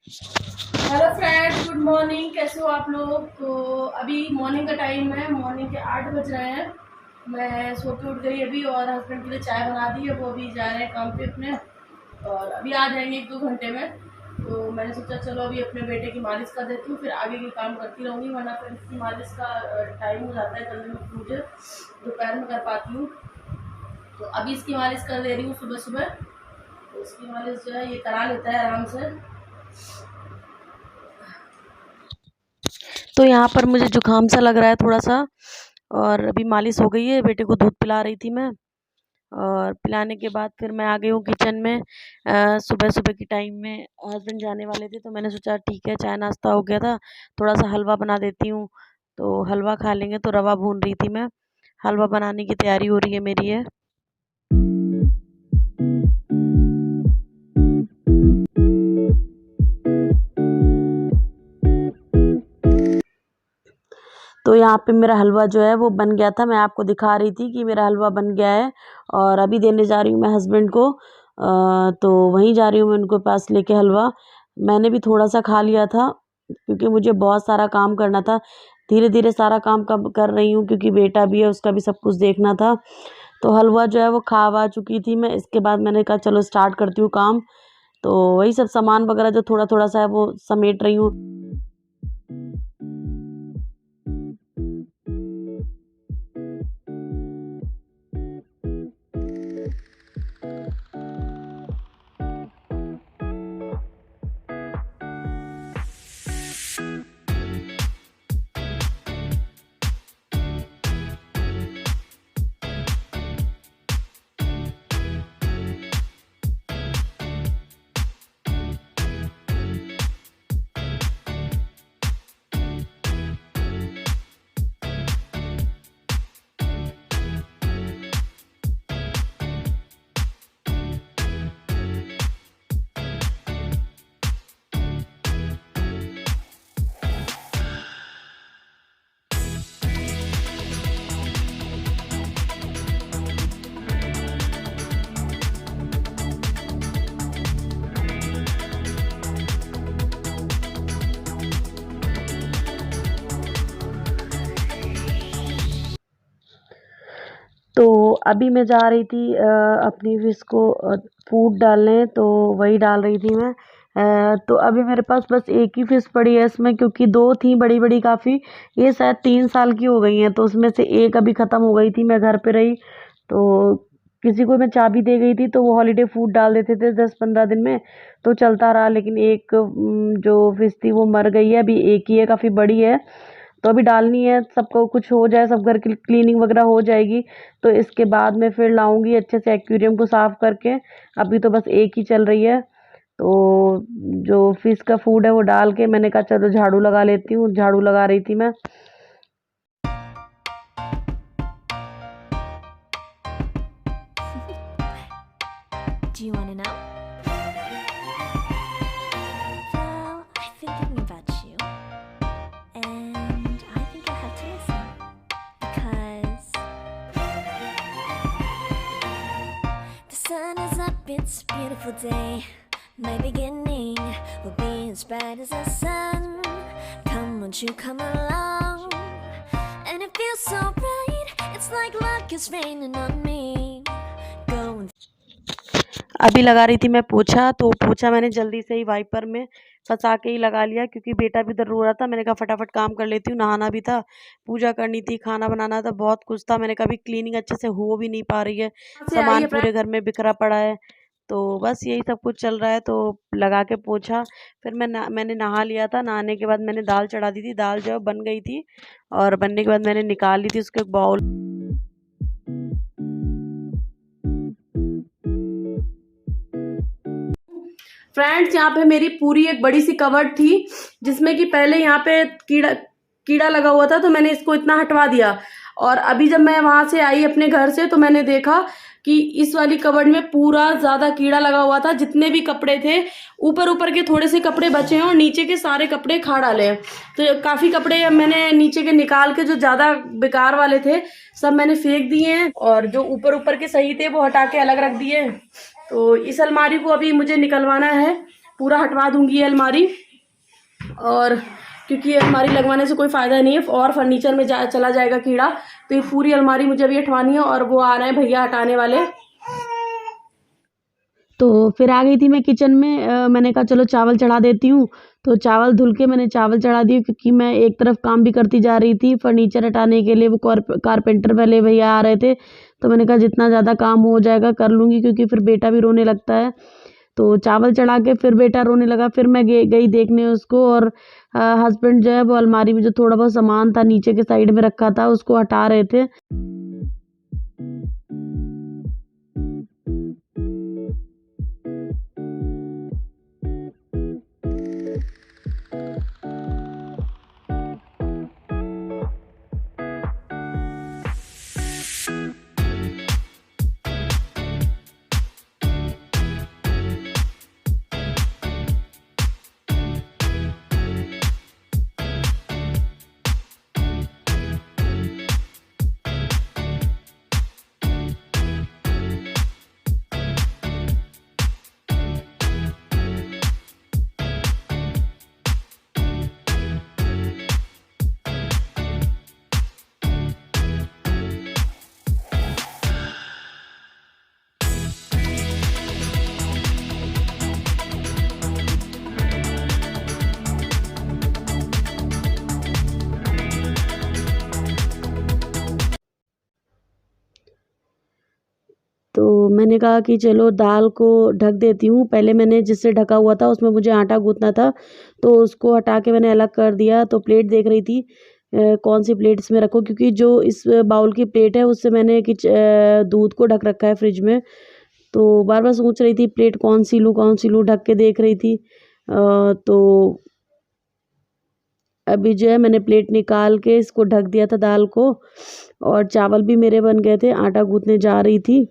Hello friends, good morning. कैसे हो आप लोग? तो अभी मॉर्निंग का टाइम है, मॉर्निंग के 8 बज रहे हैं। मैं सो के उठ गई अभी और हस्बैंड के लिए चाय बना दी है। वो अभी जा रहे हैं काम पे अपने और अभी आ जाएंगे 1-2 घंटे में। तो मैंने सोचा चलो अभी अपने बेटे की मालिश कर देती हूँ, फिर आगे के काम करती रहूँगी, वरना फिर इसकी मालिश का टाइम हो जाता है करने में, मुझे दोपहर में कर पाती हूँ। तो अभी इसकी मालिश कर दे रही हूँ सुबह सुबह। तो इसकी मालिश जो है ये करा लेता है आराम से। तो यहाँ पर मुझे जुकाम सा लग रहा है थोड़ा सा। और अभी मालिश हो गई है, बेटे को दूध पिला रही थी मैं। और पिलाने के बाद फिर मैं आ गई हूँ किचन में। सुबह सुबह के टाइम में हस्बैंड जाने वाले थे, तो मैंने सोचा ठीक है, चाय नाश्ता हो गया था, थोड़ा सा हलवा बना देती हूँ। तो हलवा खा लेंगे, तो रवा भून रही थी मैं। हलवा बनाने की तैयारी हो रही है मेरी है। तो यहाँ पे मेरा हलवा जो है वो बन गया था, मैं आपको दिखा रही थी कि मेरा हलवा बन गया है। और अभी देने जा रही हूँ मैं हस्बैंड को। तो वहीं जा रही हूँ मैं उनके पास लेके हलवा। मैंने भी थोड़ा सा खा लिया था क्योंकि मुझे बहुत सारा काम करना था। धीरे धीरे सारा काम कब कर रही हूँ क्योंकि बेटा भी है, उसका भी सब कुछ देखना था। तो हलवा जो है वो खा चुकी थी मैं। इसके बाद मैंने कहा चलो स्टार्ट करती हूँ काम। तो वही सब सामान वगैरह जो थोड़ा थोड़ा सा है वो समेट रही हूँ। तो अभी मैं जा रही थी अपनी फिश को फूड डालने, तो वही डाल रही थी मैं। तो अभी मेरे पास बस एक ही फिश पड़ी है इसमें, क्योंकि दो थी बड़ी बड़ी काफ़ी। ये शायद 3 साल की हो गई हैं, तो उसमें से एक अभी ख़त्म हो गई थी, मैं घर पे रही तो किसी को मैं चाबी दे गई थी, तो वो हॉलीडे फूड डाल देते थे 10-15 दिन में, तो चलता रहा। लेकिन एक जो फिश थी वो मर गई है, अभी एक ही है, काफ़ी बड़ी है। तो अभी डालनी है, सबको कुछ हो जाए, सब घर की क्लीनिंग वगैरह हो जाएगी, तो इसके बाद मैं फिर लाऊंगी अच्छे से एक्वेरियम को साफ करके। अभी तो बस एक ही चल रही है। तो जो फिश का फूड है वो डाल के मैंने कहा चलो झाड़ू लगा लेती हूँ, झाड़ू लगा रही थी मैं। Do you want to know? Well, I've been thinking about you, and I think I have to listen because the sun is up, it's a beautiful day. My beginning will be as bright as the sun. Come, won't you come along? And it feels so bright, it's like luck is raining on me. Go and अभी लगा रही थी मैं पोछा, तो पोछा मैंने जल्दी से ही वाइपर में फंसा के ही लगा लिया क्योंकि बेटा भी इधर रो रहा था। मैंने कहा फटाफट काम कर लेती हूँ, नहाना भी था, पूजा करनी थी, खाना बनाना था, बहुत कुछ था। मैंने कहा अभी क्लीनिंग अच्छे से हो भी नहीं पा रही है, से आई सामान है पूरे घर में बिखरा पड़ा है। तो बस यही सब कुछ चल रहा है, तो लगा के पोछा। फिर मैंने नहा लिया था। नहाने के बाद मैंने दाल चढ़ा दी थी, दाल जो है बन गई थी। और बनने के बाद मैंने निकाल ली थी उसको एक बाउल। फ्रेंड्स, यहाँ पे मेरी पूरी एक बड़ी सी कवर्ड थी जिसमें कि पहले यहाँ पे कीड़ा कीड़ा लगा हुआ था, तो मैंने इसको इतना हटवा दिया। और अभी जब मैं वहां से आई अपने घर से तो मैंने देखा कि इस वाली कवर्ड में पूरा ज्यादा कीड़ा लगा हुआ था। जितने भी कपड़े थे, ऊपर ऊपर के थोड़े से कपड़े बचे हैं और नीचे के सारे कपड़े खा डाले हैं। तो काफी कपड़े मैंने नीचे के निकाल के, जो ज्यादा बेकार वाले थे सब मैंने फेंक दिए हैं और जो ऊपर ऊपर के सही थे वो हटा के अलग रख दिए। तो इस अलमारी को अभी मुझे निकलवाना है पूरा हटवा दूंगी ये अलमारी, और क्योंकि ये अलमारी लगवाने से कोई फ़ायदा नहीं है और फर्नीचर में चला जाएगा कीड़ा, तो ये पूरी अलमारी मुझे अभी हटवानी है। और वो आ रहे हैं भैया हटाने वाले। तो फिर आ गई थी मैं किचन में। मैंने कहा चलो चावल चढ़ा देती हूँ। तो चावल धुल के मैंने चावल चढ़ा दिए, क्योंकि मैं एक तरफ काम भी करती जा रही थी फर्नीचर हटाने के लिए। वो कारपेंटर वाले भैया आ रहे थे, तो मैंने कहा जितना ज़्यादा काम हो जाएगा कर लूँगी, क्योंकि फिर बेटा भी रोने लगता है। तो चावल चढ़ा के फिर बेटा रोने लगा, फिर मैं गई देखने उसको। और हस्बैंड जो है वो अलमारी में जो थोड़ा बहुत सामान था नीचे के साइड में रखा था उसको हटा रहे थे। तो मैंने कहा कि चलो दाल को ढक देती हूँ। पहले मैंने जिससे ढका हुआ था उसमें मुझे आटा गूँथना था, तो उसको हटा के मैंने अलग कर दिया। तो प्लेट देख रही थी कौन सी प्लेट इसमें रखूँ, क्योंकि जो इस बाउल की प्लेट है उससे मैंने दूध को ढक रखा है फ्रिज में। तो बार बार सोच रही थी प्लेट कौन सी लूँ, ढक के देख रही थी। तो अभी जो है मैंने प्लेट निकाल के इसको ढक दिया था दाल को, और चावल भी मेरे बन गए थे। आटा गूँथने जा रही थी।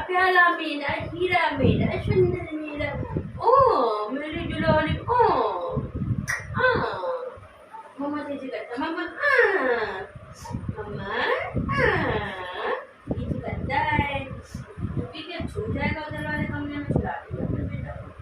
प्याला मेरा हीरा मेरा सुंदर मेरा, ओ मेरी दुलारी, ओ मम्मा ऐसे करता, मम्मा मम्मा ये करता है। ठीक है, छूट जाएगा उधर वाले कमरे में, चला देगा अपने बेटा को।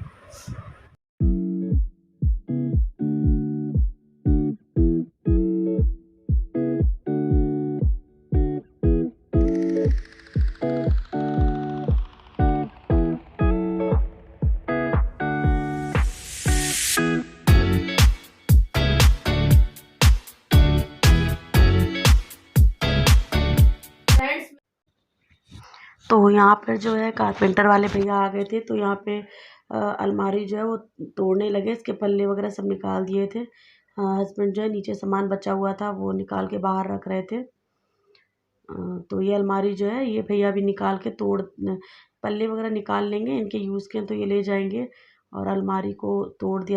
तो यहाँ पर जो है कारपेंटर वाले भैया आ गए थे। तो यहाँ पे अलमारी जो है वो तोड़ने लगे, इसके पल्ले वगैरह सब निकाल दिए थे। हस्बैंड जो है नीचे सामान बचा हुआ था वो निकाल के बाहर रख रहे थे। तो ये अलमारी जो है ये भैया भी निकाल के पल्ले वगैरह निकाल लेंगे, इनके यूज़ के तो ये ले जाएंगे। और अलमारी को तोड़ दिया।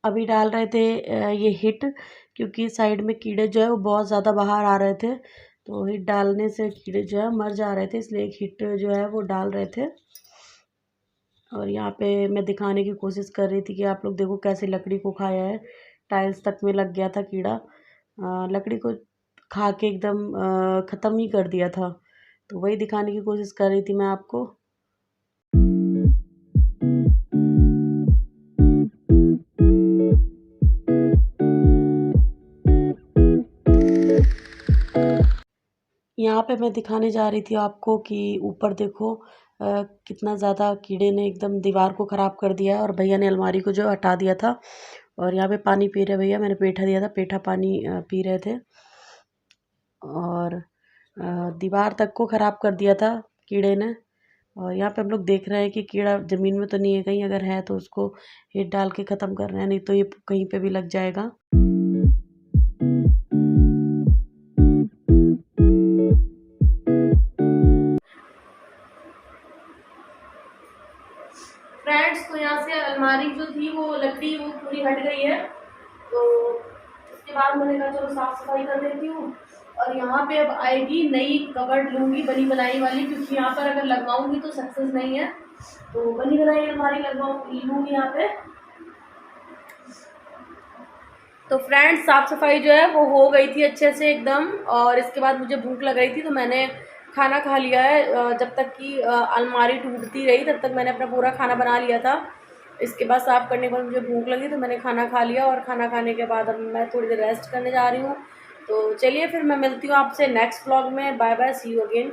अभी डाल रहे थे ये हिट, क्योंकि साइड में कीड़े जो है वो बहुत ज़्यादा बाहर आ रहे थे, तो हिट डालने से कीड़े जो है मर जा रहे थे, इसलिए एक हिट जो है वो डाल रहे थे। और यहाँ पे मैं दिखाने की कोशिश कर रही थी कि आप लोग देखो कैसे लकड़ी को खाया है, टाइल्स तक में लग गया था कीड़ा, लकड़ी को खा के एकदम ख़त्म ही कर दिया था। तो वही दिखाने की कोशिश कर रही थी मैं आपको। यहाँ पे मैं दिखाने जा रही थी आपको कि ऊपर देखो कितना ज़्यादा कीड़े ने एकदम दीवार को ख़राब कर दिया है, और भैया ने अलमारी को जो हटा दिया था। और यहाँ पे पानी पी रहे भैया, मैंने पेठा दिया था, पेठा पानी पी रहे थे। और दीवार तक को ख़राब कर दिया था कीड़े ने। और यहाँ पे हम लोग देख रहे हैं कि कीड़ा ज़मीन में तो नहीं है, कहीं अगर है तो उसको हिट डाल के ख़त्म कर रहे हैं, नहीं तो ये कहीं पे भी लग जाएगा। फ्रेंड्स, तो यहाँ से अलमारी जो थी वो लकड़ी वो पूरी हट गई है, तो उसके बाद मैंने कहा चलो साफ़ सफाई कर देती हूँ। और यहाँ पे अब आएगी नई कबर्ड, लूँगी बनी बनाई वाली, क्योंकि यहाँ पर अगर लगवाऊँगी तो सक्सेस नहीं है, तो बनी बनाई अलमारी लूँगी यहाँ पे। तो फ्रेंड्स, साफ़ सफाई जो है वो हो गई थी अच्छे से एकदम, और इसके बाद मुझे भूख लग रही थी, तो मैंने खाना खा लिया है। जब तक कि अलमारी टूटती रही तब तक मैंने अपना पूरा खाना बना लिया था। इसके बाद साफ़ करने के बाद मुझे भूख लगी, तो मैंने खाना खा लिया, और खाना खाने के बाद अब मैं थोड़ी देर रेस्ट करने जा रही हूँ। तो चलिए फिर मैं मिलती हूँ आपसे नेक्स्ट व्लॉग में। Bye bye, see you again.